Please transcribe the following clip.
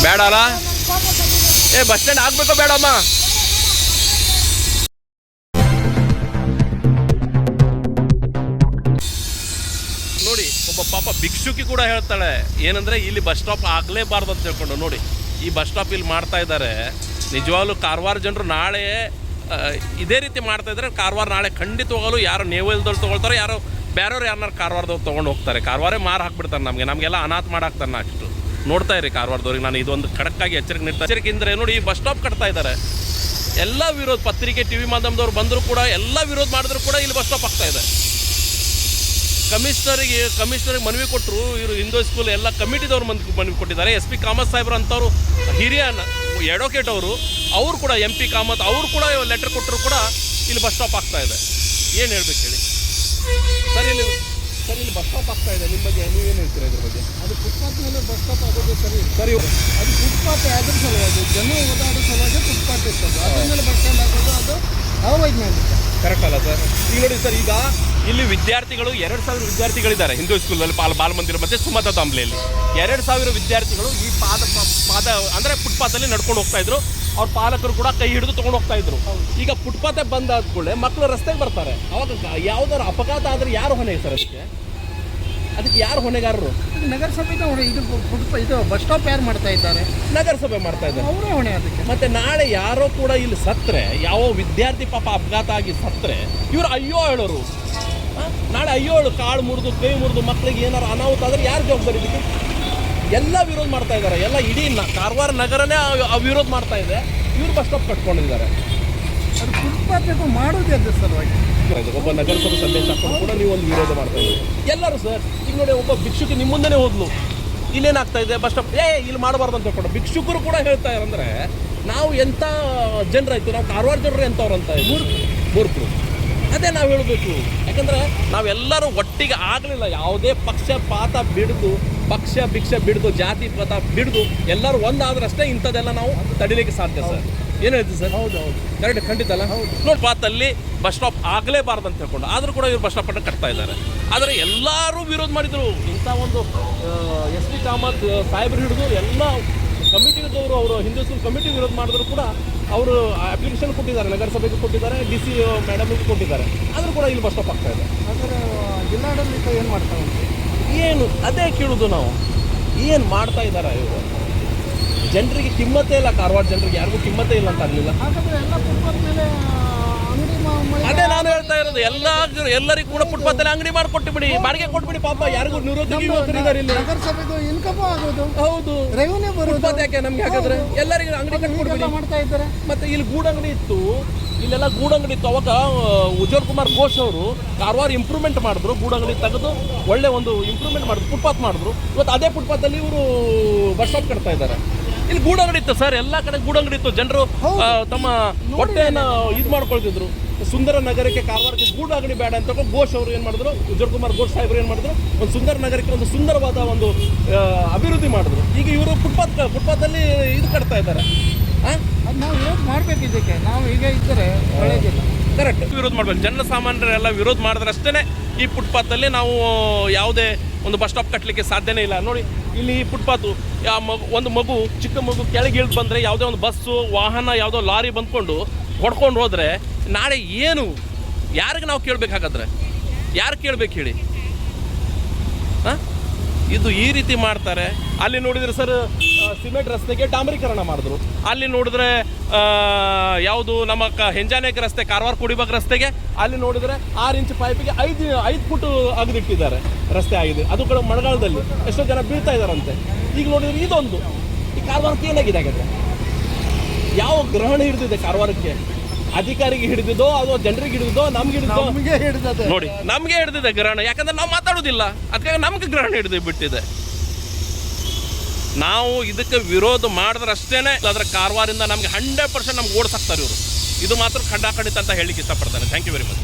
ಬೇಡ ಅಲ್ಲ bus stand ಆಗ್ಬೇಕೋ ಬೇಡಮ್ಮ. ನೋಡಿ ಒಬ್ಬ ಪಾಪ ಭಿಕ್ಷುಕಿ ಕೂಡ ಹೇಳ್ತಾಳೆ ಏನಂದ್ರೆ ಇಲ್ಲಿ ಬಸ್ ಸ್ಟಾಪ್ ಆಗಲೇಬಾರ್ದು ಅಂತ ಹೇಳ್ಕೊಂಡು. ನೋಡಿ ಈ ಬಸ್ ಸ್ಟಾಪ್ ಇಲ್ಲಿ ಮಾಡ್ತಾ ಇದ್ದಾರೆ. ನಿಜವಾಗ್ಲೂ ಕಾರವಾರ ಜನರು ನಾಳೆ ಇದೇ ರೀತಿ ಮಾಡ್ತಾ ಇದ್ದಾರೆ. ಕಾರವಾರ ನಾಳೆ ಖಂಡಿತವಾಗಲು ಯಾರು ನೇವಲ್ದವ್ರು ತೊಗೊಳ್ತಾರೆ, ಯಾರು ಬೇರೆಯವ್ರು ಯಾರನ್ನಾರು ಕಾರವಾರದವ್ರು ತೊಗೊಂಡು ಹೋಗ್ತಾರೆ. ಕಾರವಾರೇ ಮಾರು ಹಾಕ್ಬಿಡ್ತಾರೆ ನಮಗೆಲ್ಲ ಅನಾಥ ಮಾಡಾಕ್ತಾನೆ. ಅಷ್ಟು ನೋಡ್ತಾ ಇರಿ ಕಾರವಾರದವ್ರಿಗೆ ನಾನು ಇದೊಂದು ಖಡಕ್ಕಾಗಿ ಎಚ್ಚರಿಕೆ ನೋಡಿ ಈ ಬಸ್ ಸ್ಟಾಪ್ ಕಟ್ತಾ ಇದ್ದಾರೆ. ಎಲ್ಲ ವಿರೋಧ ಪತ್ರಿಕೆ ಟಿ ವಿ ಮಾಧ್ಯಮದವ್ರು ಬಂದರೂ ಕೂಡ ಎಲ್ಲ ವಿರೋಧ ಮಾಡಿದ್ರು ಕೂಡ ಇಲ್ಲಿ ಬಸ್ ಸ್ಟಾಪ್ ಆಗ್ತಾ ಇದೆ. ಕಮಿಷನರಿಗೆ ಮನವಿ ಕೊಟ್ಟರು. ಇವರು ಹಿಂದೂ ಸ್ಕೂಲ್ ಎಲ್ಲ ಕಮಿಟಿದವ್ರು ಮನವಿ ಕೊಟ್ಟಿದ್ದಾರೆ. SP ಕಾಮತ್ ಸಾಹೇಬ್ರು ಅಂತವರು ಹಿರಿಯ ಅಡ್ವೊಕೇಟ್ ಅವರು ಕೂಡ MP ಕಾಮತ್ ಅವರು ಕೂಡ ಲೆಟರ್ ಕೊಟ್ಟರು ಕೂಡ ಇಲ್ಲಿ ಬಸ್ ಸ್ಟಾಪ್ ಆಗ್ತಾ ಇದೆ. ಏನು ಹೇಳ್ಬೇಕು ಹೇಳಿ ಸರ್? ಇಲ್ಲಿ ಬಸ್ ಸ್ಟಾಪ್ ಆಗ್ತಾ ಇದೆ, ನಿಮ್ಮ ಬಗ್ಗೆ ನೀವೇನು ಹೇಳ್ತೀರಾ ಇದ್ರ ಬಗ್ಗೆ? ಅದು ಫುಟ್ಪಾತ್ ಮೇಲೆ ಬಸ್ ಸ್ಟಾಪ್ ಆಗೋದು ಸರಿ. ಅದು ಫುಟ್ಪಾತ್ ಯಾವ್ದ್ರ ಸಲುವಾಗಿ ಜನ ಓದಾಡೋ ಸಲುವಾಗಿ ಫುಟ್ಪಾತ್ ಇರ್ತದೆ. ಅದ್ರ ಮೇಲೆ ಬಸ್ ಸ್ಟ್ಯಾಂಡ್ ಆಗೋದು ಅದು ಅವೈಜ್ಞಾನಿಕ. ಕರೆಕ್ಟ್ ಅಲ್ಲ ಸರ್? ಈಗ ನೋಡಿ ಸರ್, ಈಗ ಇಲ್ಲಿ ವಿದ್ಯಾರ್ಥಿಗಳು 2000 ವಿದ್ಯಾರ್ಥಿಗಳಿದ್ದಾರೆ ಹಿಂದೂ ಸ್ಕೂಲಲ್ಲಿ ಬಾಲಮಂದಿರ ಮತ್ತು ಸುಮತಾ ತಾಂಬ್ಲೆಯಲ್ಲಿ 2000 ವಿದ್ಯಾರ್ಥಿಗಳು ಈ ಪಾದ ಅಂದರೆ ಫುಟ್ಪಾತಲ್ಲಿ ನಡ್ಕೊಂಡು ಹೋಗ್ತಾ ಇದ್ರು. ಅವ್ರ ಪಾಲಕರು ಕೂಡ ಕೈ ಹಿಡಿದು ತೊಗೊಂಡು ಹೋಗ್ತಾ ಇದ್ರು. ಈಗ ಫುಟ್ಪಾತೆ ಬಂದಾದ ಕೂಡಲೇ ಮಕ್ಕಳು ರಸ್ತೆಗೆ ಬರ್ತಾರೆ. ಅವಾಗ ಯಾವುದಾದ್ರು ಅಪಘಾತ ಆದರೆ ಯಾರು ಹೊಣೆ ಸರ್? ಅದಕ್ಕೆ ಯಾರು ಹೊಣೆಗಾರರು? ನಗರಸಭೆ ಇದು ಬಸ್ ಸ್ಟಾಪ್ ಯಾರು ಮಾಡ್ತಾ ಇದ್ದಾರೆ? ನಗರಸಭೆ ಮಾಡ್ತಾ ಇದ್ದಾರೆ, ಅವರೇ ಹೊಣೆ ಅದಕ್ಕೆ. ಮತ್ತೆ ನಾಳೆ ಯಾರೋ ಕೂಡ ಇಲ್ಲಿ ಸತ್ತರೆ, ಯಾವ ವಿದ್ಯಾರ್ಥಿ ಪಾಪ ಅಪಘಾತ ಆಗಿ ಸತ್ತರೆ ಇವರು ಅಯ್ಯೋ ಹೇಳೋರು. ನಾಳೆ ಅಯ್ಯೋ ಹೇಳು, ಕಾಳು ಮುರಿದು ಕೈ ಮುರಿದು ಮಕ್ಕಳಿಗೆ ಏನಾರು ಅನಾಹುತ ಆದರೆ ಯಾರು ಜವಾಬ್ದಾರಿ? ಇದಕ್ಕೆ ಎಲ್ಲ ವಿರೋಧ ಮಾಡ್ತಾ ಇದ್ದಾರೆ. ಎಲ್ಲ ಇಡೀ ಕಾರವಾರ ನಗರನೇ ವಿರೋಧ ಮಾಡ್ತಾ ಇದೆ. ಇವರು ಬಸ್ ಸ್ಟಾಪ್ ಕಟ್ಕೊಂಡಿದ್ದಾರೆ. ಅದು ಫುಟ್ಪಾತ್ ಮಾಡೋದೇ ಅದ್ರ ಸಲುವಾಗಿ. ಒಬ್ಬ ನಗರಸಭೆ ಸಂದೇಶ ಹಾಕೊಂಡು ಕೂಡ ನೀವು ಒಂದು ವಿರೋಧ ಮಾಡ್ತಾ ಇದ್ದೀವಿ ಎಲ್ಲರೂ ಸರ್. ಈಗ ನೋಡಿ ಒಬ್ಬ ಭಿಕ್ಷುಕಿ ನಿಮ್ಮ ಮುಂದೆನೇ ಹೋದ್ಲು. ಇಲ್ಲೇನಾಗ್ತಾ ಇದೆ ಬಸ್ ಸ್ಟಾಪ್ ಇಲ್ಲಿ ಮಾಡಬಾರ್ದು ಅಂತ ಹೇಳ್ಕೊಂಡು ಭಿಕ್ಷುಕರು ಕೂಡ ಹೇಳ್ತಾ ಇರಂದ್ರೆ ನಾವು ಎಂಥ ಜನರಾಯ್ತು, ನಾವು ಕಾರವಾರ ಜನರು ಎಂಥವ್ರು ಅಂತ ಮೂರ್ಖರು. ಅದೇ ನಾವು ಹೇಳಬೇಕು. ಯಾಕಂದರೆ ನಾವೆಲ್ಲರೂ ಒಟ್ಟಿಗೆ ಆಗಲಿಲ್ಲ. ಯಾವುದೇ ಪಕ್ಷಪಾತ ಬಿಡ್ದು, ಭಿಕ್ಷೆ ಬಿಡ್ದು, ಜಾತಿ ಪಥ ಬಿಡ್ದು ಎಲ್ಲರೂ ಒಂದಾದ್ರಷ್ಟೇ ಇಂಥದ್ದೆಲ್ಲ ನಾವು ತಡಿಲಿಕ್ಕೆ ಸಾಧ್ಯ ಸರ್. ಏನು ಹೇಳ್ತೀವಿ ಸರ್? ಹೌದು ಕರೆಕ್ಟ್, ಖಂಡಿತ ಅಲ್ಲ? ನೋಡಿ ಪಾತಲ್ಲಿ ಬಸ್ ಸ್ಟಾಪ್ ಆಗಲೇಬಾರ್ದು ಅಂತ ಹೇಳ್ಕೊಂಡು ಆದರೂ ಕೂಡ ಇವರು ಬಸ್ ಸ್ಟಾಪ್ ಅನ್ನು ಕಟ್ತಾ ಇದ್ದಾರೆ. ಆದರೆ ಎಲ್ಲರೂ ವಿರೋಧ ಮಾಡಿದರು. ಇಂಥ ಒಂದು SP ಕಾಮತ್ ಸಾಹೇಬ್ರು ಹಿಡಿದು ಎಲ್ಲ ಕಮಿಟಿದವರು, ಅವರು ಹಿಂದೂ ಸ್ಕೂಲ್ ಕಮಿಟಿ ವಿರೋಧ ಮಾಡಿದ್ರು ಕೂಡ ಅವರು ಅಪ್ಲಿಕೇಶನ್ ಕೊಟ್ಟಿದ್ದಾರೆ, ನಗರಸಭೆಗೆ ಕೊಟ್ಟಿದ್ದಾರೆ, DC ಮೇಡಮ್ಗೆ ಕೊಟ್ಟಿದ್ದಾರೆ. ಆದರೂ ಕೂಡ ಇಲ್ಲಿ ಬಸ್ ಸ್ಟಾಪ್ ಆಗ್ತಾ ಇದೆ. ಆದರೆ ಜಿಲ್ಲಾಡಳಿತ ಏನು ಮಾಡ್ತಾ ಉಂಟು? ಏನು ಅದೇ ಕೇಳೋದು ನಾವು, ಏನು ಮಾಡ್ತಾ ಇದ್ದಾರೆ ಇವರು? ಜನರಿಗೆ ಕಿಮ್ಮತ್ತೇ ಇಲ್ಲ. ಕಾರವಾರ ಜನರಿಗೆ ಯಾರಿಗೂ ಕಿಮ್ಮತ್ತೇ ಇಲ್ಲ ಅಂತ ಆಗಲಿಲ್ಲ. ಹಾಗಾದರೆ ಎಲ್ಲ ಫುಟ್ಪಾತ್ ಮೇಲೆ ಅದೇ ನಾನು ಹೇಳ್ತಾ ಇರೋದು. ಎಲ್ಲರಿಗೂ ಕೂಡ ಫುಟ್ಪಾತಲ್ಲಿ ಅಂಗಡಿ ಮಾಡಿಕೊಟ್ಟು ಬಿಡಿ, ಬಾಡಿಗೆ ಕೊಟ್ಬಿಡಿ. ಪಾಪ ಯಾರಿಗೂ ನಿರುದ್ಯೋಗಿ ಯುವಕರಿದ್ದಾರೆ ಇಲ್ಲಿ. ನಗರಸಭೆಗೂ ಇನ್ಕಮ್ ಆಗೋದು. ಹೌದು, ರೆವೆನ್ಯೂ ಫುಟ್ಪಾತ್ ಯಾಕೆ ನಮ್ಗೆ ಹಾಗಾದ್ರೆ? ಎಲ್ಲರಿಗೂ ಅಂಗಡಿ ಕಟ್ಕೊಡ್ಬಿಡಿ ಮಾಡ್ತಾ ಇದ್ದಾರೆ. ಮತ್ತೆ ಇಲ್ಲಿ ಗೂಡಂಗಡಿ ಇತ್ತು, ಇಲ್ಲೆಲ್ಲ ಗೂಡಂಗಡಿ ಇತ್ತು. ಅವಾಗ ಉಜ್ವಲ್ ಕುಮಾರ್ ಘೋಷ್ ಅವರು ಕಾರವಾರ ಇಂಪ್ರೂವ್ಮೆಂಟ್ ಮಾಡಿದ್ರು. ಗೂಡಂಗಡಿ ತೆಗೆದು ಒಳ್ಳೆ ಒಂದು ಇಂಪ್ರೂವ್ಮೆಂಟ್ ಮಾಡಿದ್ರು, ಫುಟ್ಪಾತ್ ಮಾಡಿದ್ರು. ಇವತ್ತು ಅದೇ ಫುಟ್ಪಾತಲ್ಲಿ ಇವರು ಬಸ್ ಸ್ಟಾಪ್ ಕಟ್ತಾ ಇದ್ದಾರೆ. ಇಲ್ಲಿ ಗೂಡಂಗಡಿ ಇತ್ತು ಸರ್, ಎಲ್ಲ ಕಡೆ ಗೂಡಂಗಡಿ ಇತ್ತು. ಜನರು ತಮ್ಮ ಹೊಟ್ಟೆಯನ್ನು ಇದು ಮಾಡ್ಕೊಳ್ತಿದ್ರು. ಸುಂದರ ನಗರಕ್ಕೆ, ಕಾರವಾರಕ್ಕೆ ಗೂಡಂಗಡಿ ಬೇಡ ಅಂತ ಘೋಷ್ ಅವರು ಏನು ಮಾಡಿದ್ರು, ಉಜ್ವಲ್ ಕುಮಾರ್ ಘೋಷ್ ಸಾಹೇಬರು ಏನು ಮಾಡಿದ್ರು, ಒಂದು ಸುಂದರ ನಗರಕ್ಕೆ ಒಂದು ಸುಂದರವಾದ ಒಂದು ಅಭಿವೃದ್ಧಿ ಮಾಡಿದ್ರು. ಈಗ ಇವರು ಫುಟ್ಪಾತಲ್ಲಿ ಇದು ಕಟ್ತಾ ಇದ್ದಾರೆ. ಅದು ನಾವು ವಿರೋಧ ಮಾಡಬೇಕು. ಇದಕ್ಕೆ ನಾವು ಈಗ ಇದ್ದರೆ ಒಳ್ಳೆಯದಿಲ್ಲ. ಕರೆಕ್ಟ್, ವಿರೋಧ ಮಾಡಬೇಕು. ಜನಸಾಮಾನ್ಯರೆಲ್ಲ ವಿರೋಧ ಮಾಡಿದ್ರಷ್ಟೇ ಈ ಫುಟ್ಪಾತಲ್ಲಿ ನಾವು ಯಾವುದೇ ಒಂದು ಬಸ್ ಸ್ಟಾಪ್ ಕಟ್ಟಲಿಕ್ಕೆ ಸಾಧ್ಯನೇ ಇಲ್ಲ. ನೋಡಿ ಇಲ್ಲಿ ಫುಟ್ಪಾತು, ಒಂದು ಮಗು, ಚಿಕ್ಕ ಮಗು ಕೆಳಗೆ ಇಳಿದು ಬಂದರೆ ಯಾವುದೇ ಒಂದು ಬಸ್ಸು, ವಾಹನ, ಯಾವುದೋ ಲಾರಿ ಬಂದ್ಕೊಂಡು ಹೊಡ್ಕೊಂಡು ಹೋದರೆ ನಾಳೆ ಏನು ಯಾರಿಗೆ ನಾವು ಕೇಳಬೇಕಾಗಾದ್ರೆ ಯಾರು ಕೇಳಬೇಕು ಹೇಳಿ? ಇದು ಈ ರೀತಿ ಮಾಡ್ತಾರೆ. ಅಲ್ಲಿ ನೋಡಿದರೆ ಸರ್ ಸಿಮೆಂಟ್ ರಸ್ತೆಗೆ ಡಾಂಬರೀಕರಣ ಮಾಡಿದ್ರು. ಅಲ್ಲಿ ನೋಡಿದ್ರೆ ಯಾವುದು ನಮ್ಮ ಹೆಂಜಾನೇಕ ರಸ್ತೆ, ಕಾರವಾರ ಕುಡಿಬಾಗ ರಸ್ತೆಗೆ ಅಲ್ಲಿ ನೋಡಿದರೆ 6 ಇಂಚ್ ಪೈಪಿಗೆ 5 ಫುಟ್ ಅಗದಿಟ್ಟಿದ್ದಾರೆ. ರಸ್ತೆ ಆಗಿದೆ. ಅದು ಕೂಡ ಮಳೆಗಾಲದಲ್ಲಿ ಎಷ್ಟೋ ಜನ ಬೀಳ್ತಾ ಇದ್ದಾರಂತೆ. ಈಗ ನೋಡಿದ್ರೆ ಇದೊಂದು ಈ ಕಾರವಾರಕ್ಕೆ ಏನಾಗಿದೆ ಹಾಗಾದ್ರೆ? ಯಾವ ಗ್ರಹಣ ಹಿಡಿದಿದೆ ಕಾರವಾರಕ್ಕೆ? ಅಧಿಕಾರಿಗೆ ಹಿಡಿದಿದ್ದೋ ಅಥವಾ ಜನರಿಗೆ ಹಿಡಿದಿದ್ದೋ? ನಮ್ಗೆ ಹಿಡಿದಿದೆ ನೋಡಿ, ನಮಗೆ ಹಿಡಿದಿದೆ ಗ್ರಹಣ. ಯಾಕಂದ್ರೆ ನಾವು ಮಾತಾಡೋದಿಲ್ಲ, ಅದಕ್ಕೆ ನಮ್ಗೆ ಗ್ರಹಣ ಹಿಡಿದು ಬಿಟ್ಟಿದೆ. ನಾವು ಇದಕ್ಕೆ ವಿರೋಧ ಮಾಡಿದ್ರಷ್ಟೇನೆ ಅದರ ಕಾರವಾರಿಂದ ನಮ್ಗೆ 100% ನಮ್ಗೆ ಓಡಿಸಾಕ್ತಾರೆ ಇವರು. ಇದು ಮಾತ್ರ ಖಂಡಿತ ಅಂತ ಹೇಳಿಕ್ಕೆ ಇಷ್ಟಪಡ್ತಾನೆ. Thank you very much.